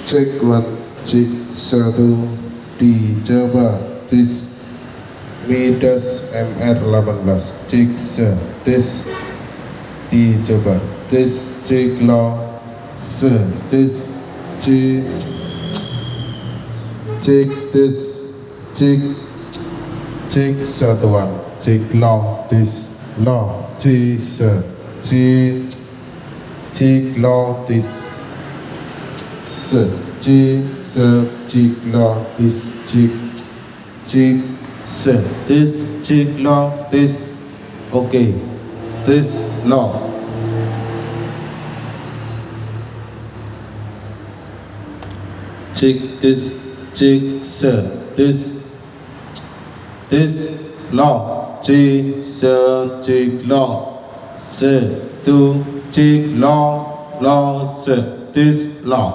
Cek 1, cek 1, dicoba tes midas MR18, cek tes dicoba tes cek lo tes cek tes cek satuan cek lo tes lo cek lo tes cek lo tes cek lo tes ok tes lo cek tes cek tes lo cek lo tu cek lo tes lo